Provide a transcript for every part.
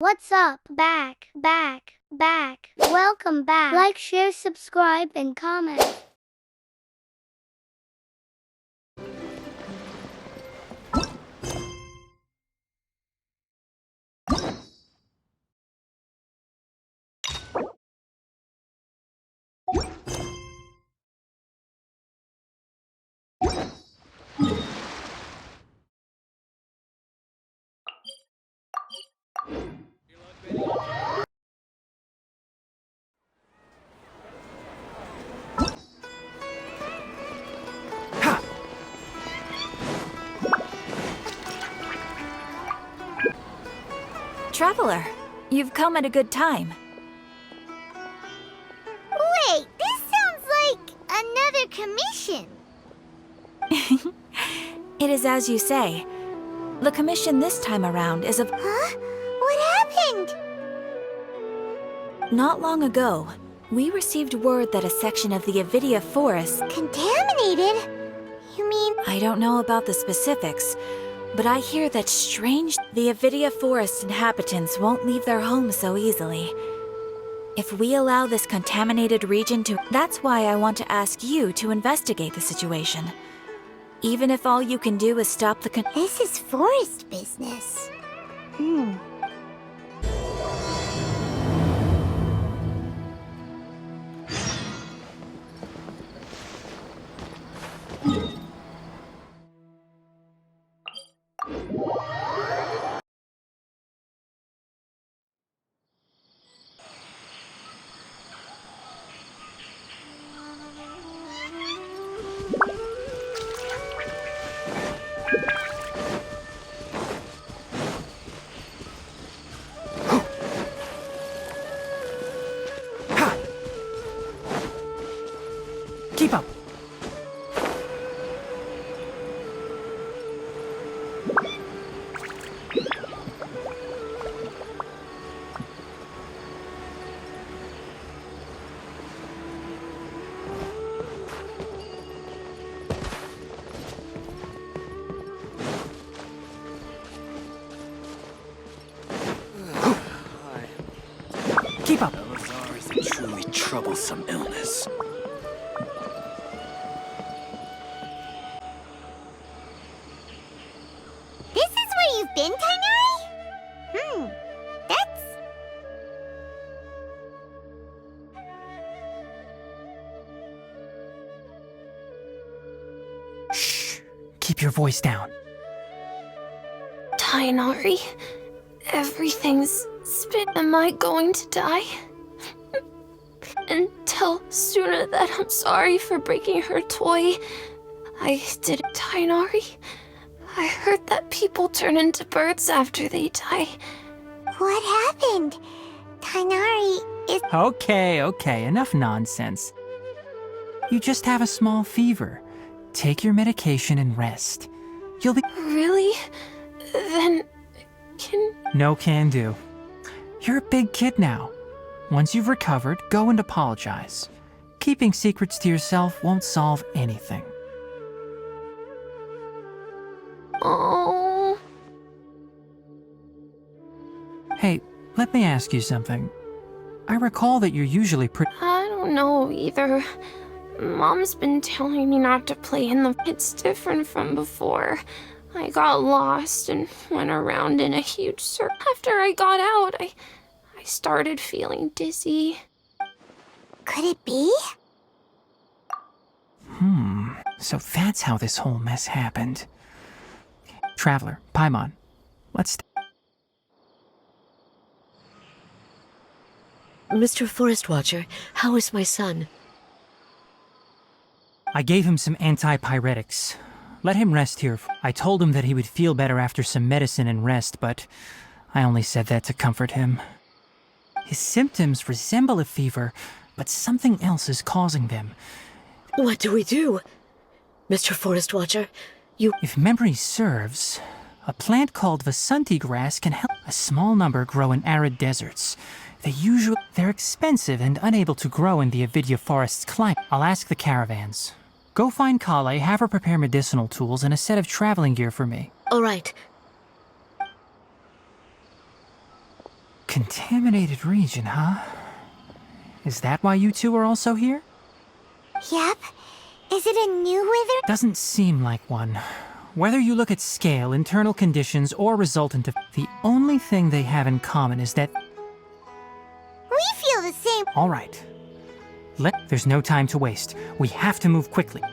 What's up? Back. Welcome back. Like, share, subscribe, and comment. Traveler, you've come at a good time. Wait, this sounds like another commission. It is as you say. The commission this time around is of... Huh? What happened? Not long ago, we received word that a section of the Avidia forest... Contaminated? You mean... I don't know about the specifics, but I hear that the Avidia forest inhabitants won't leave their homes so easily. If we allow this contaminated region to... That's why I want to ask you to investigate the situation. Even if all you can do is stop the This is forest business. Keep up. Keep up. Elazar is a truly troublesome illness. This is where you've been, Tighnatri? That's... Shh. Keep your voice down. Tighnatri, everything's spit. Am I going to die? And tell Suna that I'm sorry for breaking her toy. I did it, Tighnatri. I heard that people turn into birds after they die. What happened? Tighnatri is... Okay, enough nonsense. You just have a small fever. Take your medication and rest. You'll be... Really? Then, No can do. You're a big kid now. Once you've recovered, go and apologize. Keeping secrets to yourself won't solve anything. Oh... Hey, let me ask you something. I recall that you're usually pretty... I don't know either. Mom's been telling me not to play in the... It's different from before. I got lost and went around in a huge circle. After I got out, I started feeling dizzy. Could it be? So that's how this whole mess happened. Traveler, Paimon, let's... Mr. Forest Watcher, how is my son? I gave him some antipyretics. Let him rest here. I told him that he would feel better after some medicine and rest, but I only said that to comfort him. His symptoms resemble a fever, but something else is causing them. What do we do? Mr. Forest Watcher, you... If memory serves, a plant called Vasanti grass can help. A small number grow in arid deserts. They're expensive and unable to grow in the Avidia forest's climate. I'll ask the caravans. Go find Kale, have her prepare medicinal tools and a set of traveling gear for me. All right. contaminated region, huh? Is that why you two are also here? Yep. Is it a new wither? Doesn't seem like one. Whether you look at scale, internal conditions, or resultant, the only thing they have in common is that... We feel the same. All right. There's no time to waste. We have to move quickly.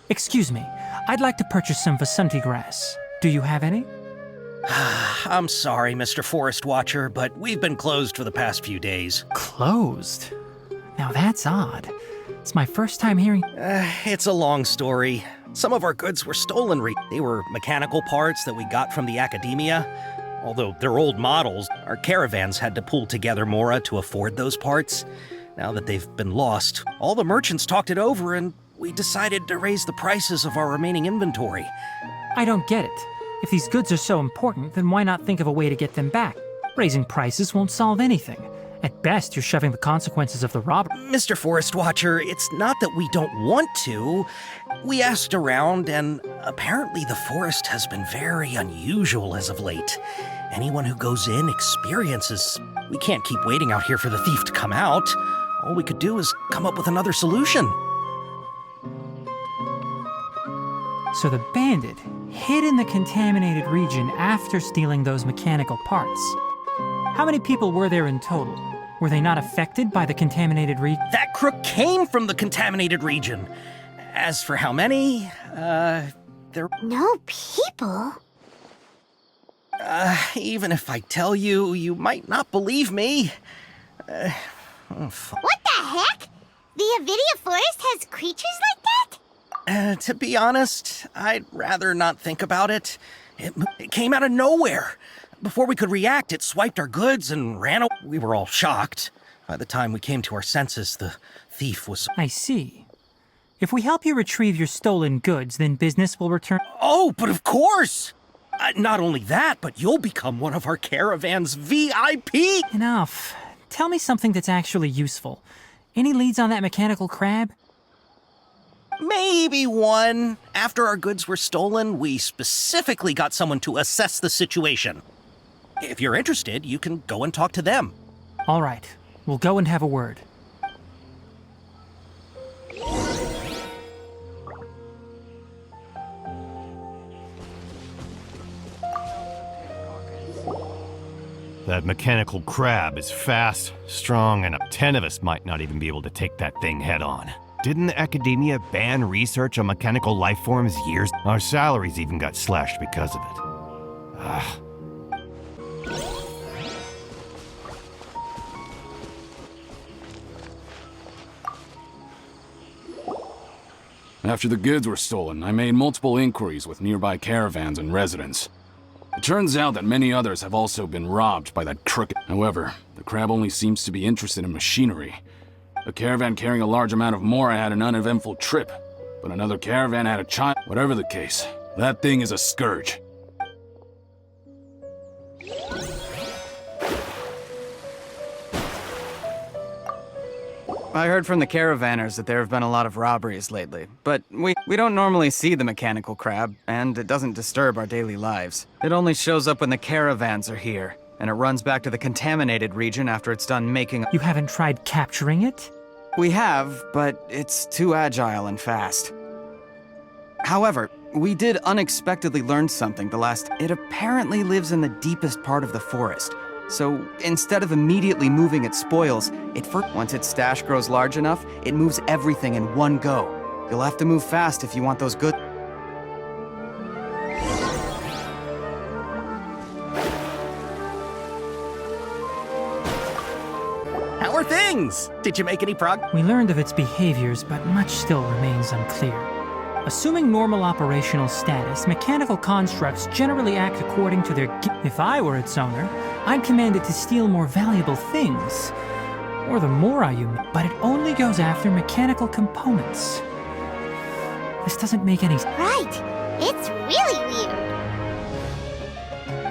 Excuse me, I'd like to purchase some Vasanti grass. Do you have any? I'm sorry, Mr. Forest Watcher, but we've been closed for the past few days. Closed? Now that's odd. It's my first time hearing... It's a long story. Some of our goods were stolen. They were mechanical parts that we got from the academia. Although they're old models, our caravans had to pull together Mora to afford those parts. Now that they've been lost, all the merchants talked it over and we decided to raise the prices of our remaining inventory. I don't get it. If these goods are so important, then why not think of a way to get them back? Raising prices won't solve anything. At best, you're shoving the consequences of the robbery. Mr. Forest Watcher, it's not that we don't want to. We asked around, and apparently the forest has been very unusual as of late. Anyone who goes in experiences. We can't keep waiting out here for the thief to come out. All we could do is come up with another solution. So the bandit hid in the contaminated region after stealing those mechanical parts. How many people were there in total? Were they not affected by the contaminated region? That crook came from the contaminated region. As for how many, there... No people? Even if I tell you, you might not believe me. What the heck? The Avidia Forest has creatures like that? To be honest, I'd rather not think about it. It came out of nowhere. Before we could react, it swiped our goods and ran away. We were all shocked. By the time we came to our senses, the thief was... I see. If we help you retrieve your stolen goods, then business will return... Oh, but of course! Not only that, but you'll become one of our caravan's VIP! Enough. Tell me something that's actually useful. Any leads on that mechanical crab? Maybe one. After our goods were stolen, we specifically got someone to assess the situation. If you're interested, you can go and talk to them. All right. We'll go and have a word. That mechanical crab is fast, strong, and 10 of us might not even be able to take that thing head on. Didn't the academia ban research on mechanical life forms years? Our salaries even got slashed because of it. After the goods were stolen, I made multiple inquiries with nearby caravans and residents. It turns out that many others have also been robbed by that crooked. However, the crab only seems to be interested in machinery. A caravan carrying a large amount of Mora had an uneventful trip, but another caravan had a child. Whatever the case, that thing is a scourge. I heard from the caravanners that there have been a lot of robberies lately, but we don't normally see the mechanical crab, and it doesn't disturb our daily lives. It only shows up when the caravans are here, and it runs back to the contaminated region after it's done making... You haven't tried capturing it? We have, but it's too agile and fast. However, we did unexpectedly learn something the last... It apparently lives in the deepest part of the forest. So instead of immediately moving its spoils, once its stash grows large enough, it moves everything in one go. You'll have to move fast if you want those good... How are things? Did you make any progress? We learned of its behaviors, but much still remains unclear. Assuming normal operational status, mechanical constructs generally act according to their If I were its owner, I'd command it to steal more valuable things. Or the more I but it only goes after mechanical components. This doesn't make any sense. Right. It's really weird.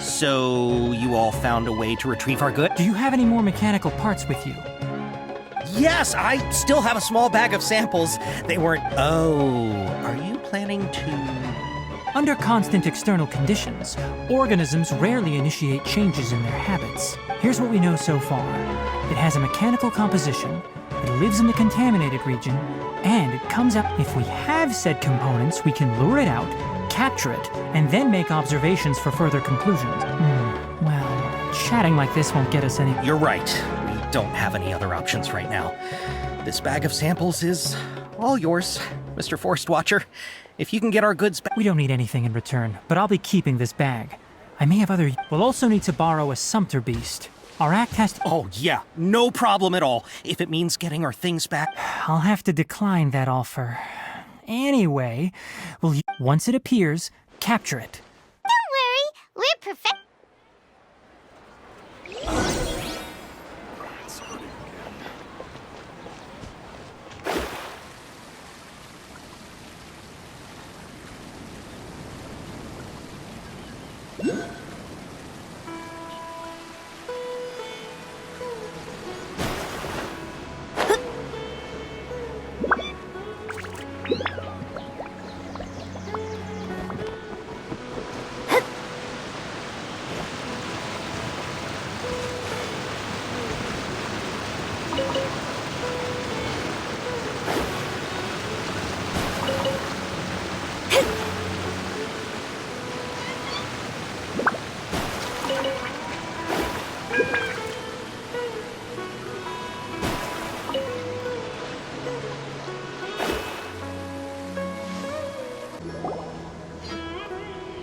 So, you all found a way to retrieve our goods? Do you have any more mechanical parts with you? Yes, I still have a small bag of samples. They weren't... Oh, are you planning to... Under constant external conditions, organisms rarely initiate changes in their habits. Here's what we know so far. It has a mechanical composition, it lives in the contaminated region, and it comes out. If we have said components, we can lure it out, capture it, and then make observations for further conclusions. Well, chatting like this won't get us any... You're right. We don't have any other options right now. This bag of samples is all yours, Mr. Forest Watcher. If you can get our goods back... We don't need anything in return, but I'll be keeping this bag. I may have other... We'll also need to borrow a sumpter beast. Our act has to... Oh, yeah. No problem at all. If it means getting our things back... I'll have to decline that offer. Anyway, once it appears, capture it. Don't worry, we're perfect.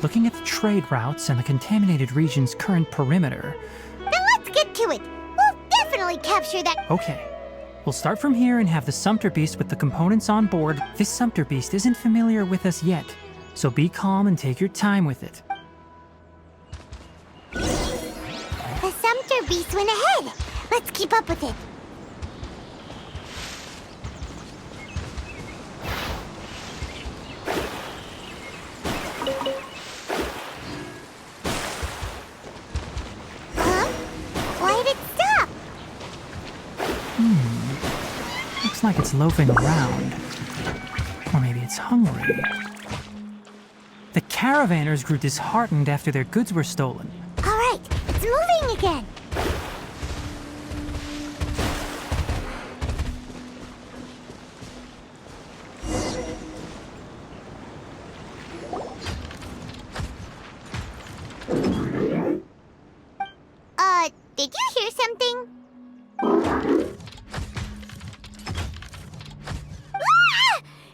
Looking at the trade routes and the contaminated region's current perimeter... Then let's get to it. We'll definitely capture that... Okay. We'll start from here and have the Sumpter Beast with the components on board. This Sumpter Beast isn't familiar with us yet, so be calm and take your time with it. The Sumpter Beast went ahead. Let's keep up with it. Looks like it's loafing around. Or maybe it's hungry. The caravanners grew disheartened after their goods were stolen. All right, it's moving again. Did you hear something?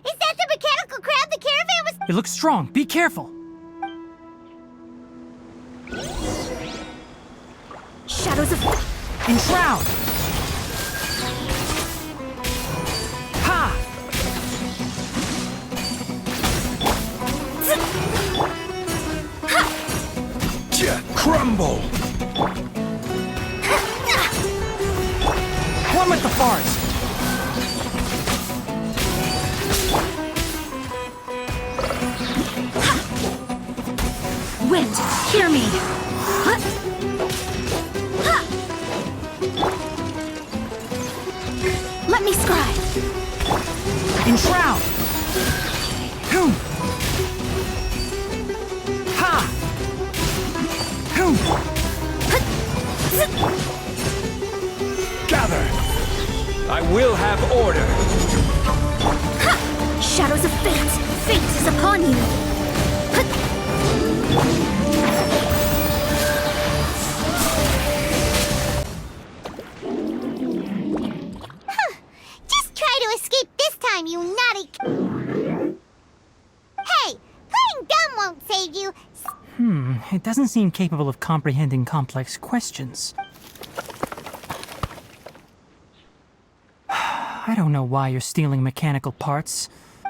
Is that the mechanical crab the caravan was... It looks strong. Be careful. Shadows of... Enshroud! Ha! Crumble! One with the forest! Wind, hear me! Let me scribe! Enshroud! Hoom! Ha! Hoom! Gather! I will have order! Shadows of fate! Fate is upon you! Just try to escape this time, you naughty... Hey, playing dumb won't save you. It doesn't seem capable of comprehending complex questions. I don't know why you're stealing mechanical parts.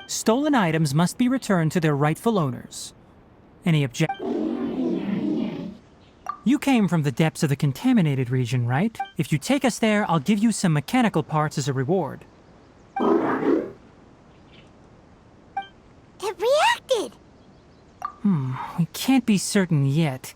Stolen items must be returned to their rightful owners. Any object? You came from the depths of the contaminated region, right? If you take us there, I'll give you some mechanical parts as a reward. It reacted! We can't be certain yet.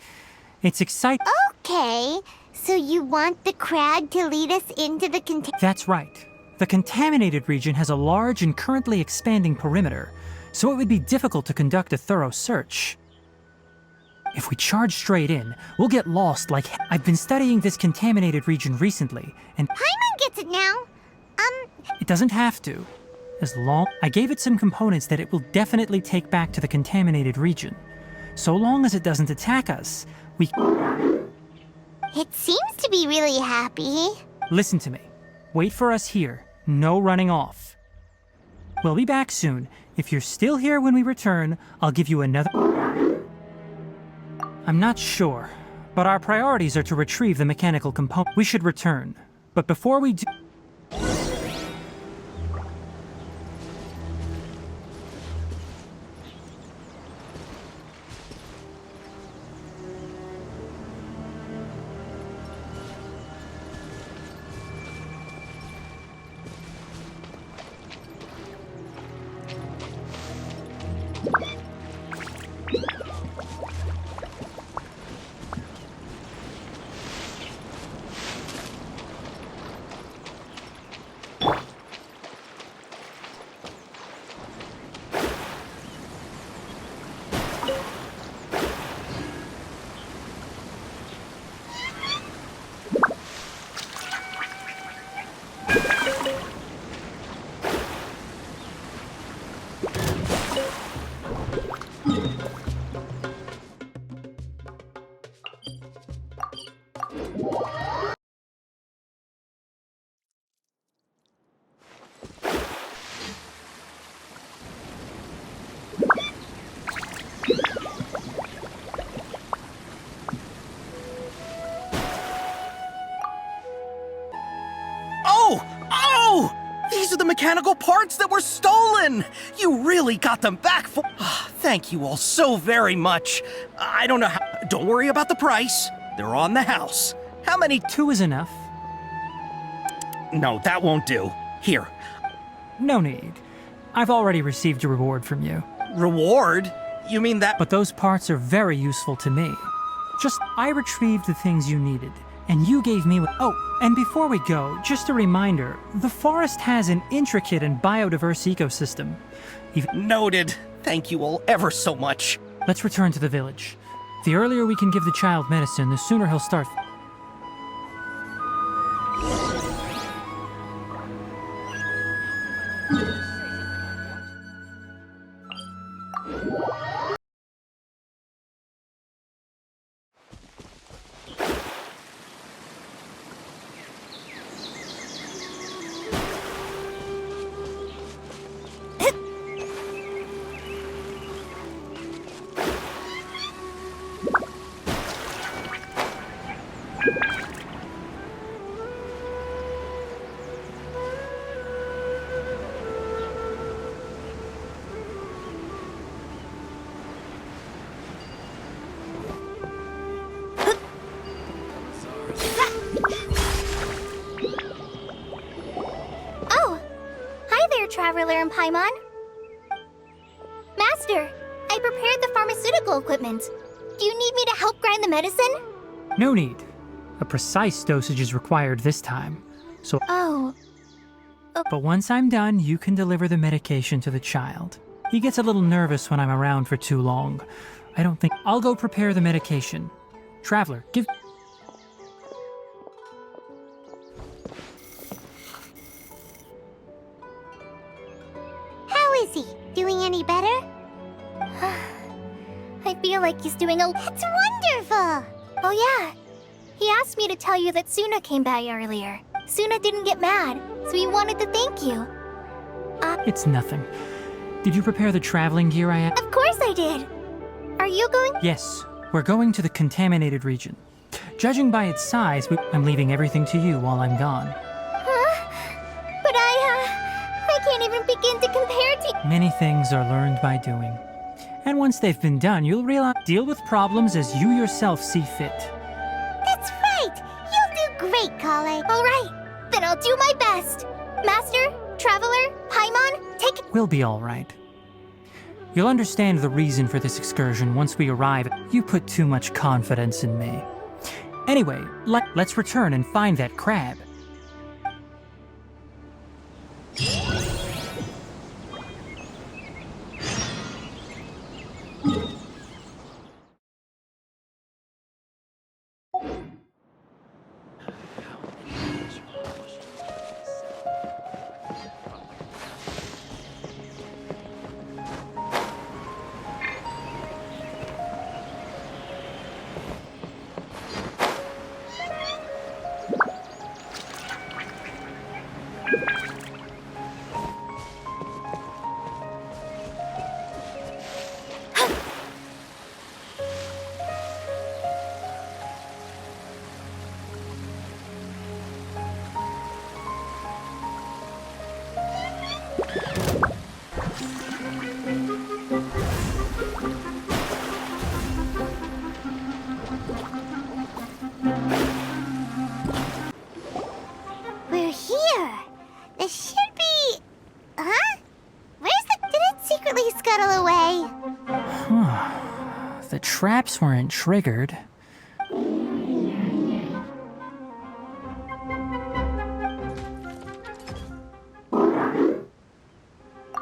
It's exciting. Okay, so you want the crab to lead us into the That's right. The contaminated region has a large and currently expanding perimeter, so it would be difficult to conduct a thorough search. If we charge straight in, we'll get lost like I've been studying this contaminated region recently, and Paimon gets it now. It doesn't have to. As long I gave it some components that it will definitely take back to the contaminated region. So long as it doesn't attack us, we... It seems to be really happy. Listen to me. Wait for us here. No running off. We'll be back soon. If you're still here when we return, I'll give you another... I'm not sure, but our priorities are to retrieve the mechanical component. We should return. But before we do... Oh! These are the mechanical parts that were stolen! You really got them back for... Thank you all so very much. I don't know how... Don't worry about the price. They're on the house. How many... 2 is enough. No, that won't do. Here. No need. I've already received a reward from you. Reward? You mean that... But those parts are very useful to me. I retrieved the things you needed, and you gave me... Oh, and before we go, just a reminder, the forest has an intricate and biodiverse ecosystem. Noted. Thank you all ever so much. Let's return to the village. The earlier we can give the child medicine, the sooner he'll start... Traveler and Paimon. Master, I prepared the pharmaceutical equipment. Do you need me to help grind the medicine? No need. A precise dosage is required this time, so... Oh. But once I'm done, you can deliver the medication to the child. He gets a little nervous when I'm around for too long. I don't think... I'll go prepare the medication. Traveler, give... How is he? Doing any better? I feel like he's doing a... It's wonderful! Oh yeah. He asked me to tell you that Suna came by earlier. Suna didn't get mad, so he wanted to thank you. It's nothing. Did you prepare the traveling gear I had? Of course I did! Are you going? Yes. We're going to the contaminated region. Judging by its size, I'm leaving everything to you while I'm gone. Huh? But I can't even begin to compare to... Many things are learned by doing. And once they've been done, you'll realize deal with problems as you yourself see fit. That's right! You'll do great, Kale. All right, then I'll do my best. Master, Traveler, Paimon, take it. We'll be all right. You'll understand the reason for this excursion once we arrive. You put too much confidence in me. Anyway, let's return and find that crab. We're here. This should be... Huh? Did it secretly scuttle away? The traps weren't triggered.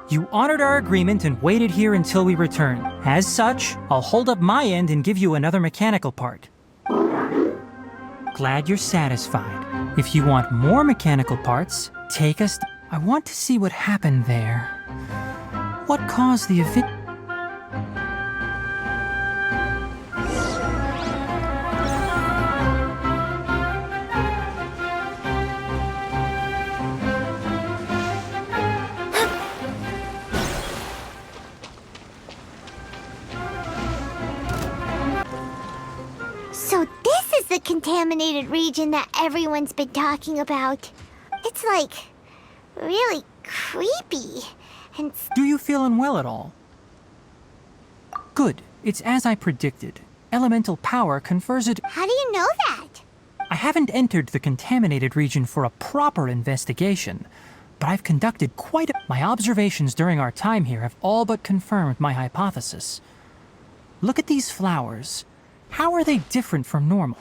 You honored our agreement and waited here until we return. As such, I'll hold up my end and give you another mechanical part. Glad you're satisfied. If you want more mechanical parts, take us. I want to see what happened there. What caused the event? So this is the contaminated region that everyone's been talking about. It's like really creepy and... Do you feel unwell at all? Good. It's as I predicted. Elemental power confers it. How do you know that? I haven't entered the contaminated region for a proper investigation, but I've conducted My observations during our time here have all but confirmed my hypothesis. Look at these flowers. How are they different from normal?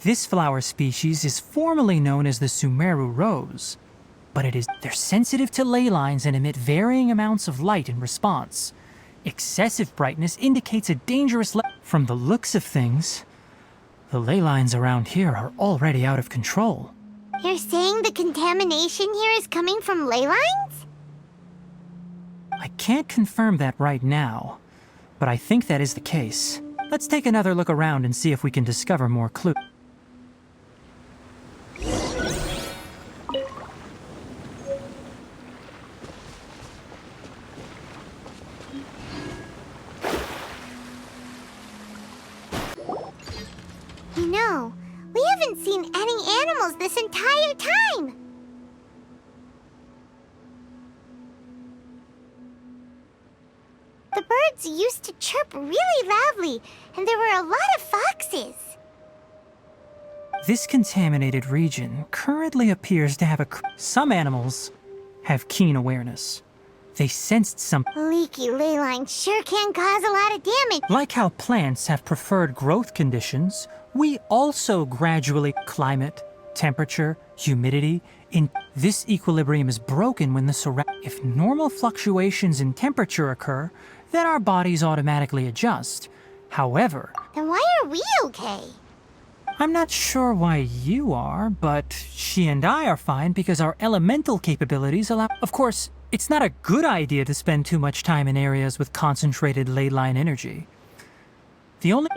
This flower species is formally known as the Sumeru rose, but they're sensitive to ley lines and emit varying amounts of light in response. Excessive brightness indicates a dangerous From the looks of things, the ley lines around here are already out of control. You're saying the contamination here is coming from ley lines? I can't confirm that right now, but I think that is the case. Let's take another look around and see if we can discover more clues. You know, we haven't seen any animals this entire time! The birds used to chirp really loudly, and there were a lot of foxes. This contaminated region currently appears to have Some animals have keen awareness. They sensed Leaky ley lines sure can cause a lot of damage. Like how plants have preferred growth conditions, we also gradually climate, temperature, humidity. This equilibrium is broken when If normal fluctuations in temperature occur, then our bodies automatically adjust. However, Then why are we okay? I'm not sure why you are, but she and I are fine because our elemental capabilities allow... Of course, it's not a good idea to spend too much time in areas with concentrated ley line energy. The only...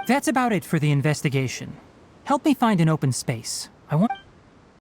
That's about it for the investigation. Help me find an open space. I want...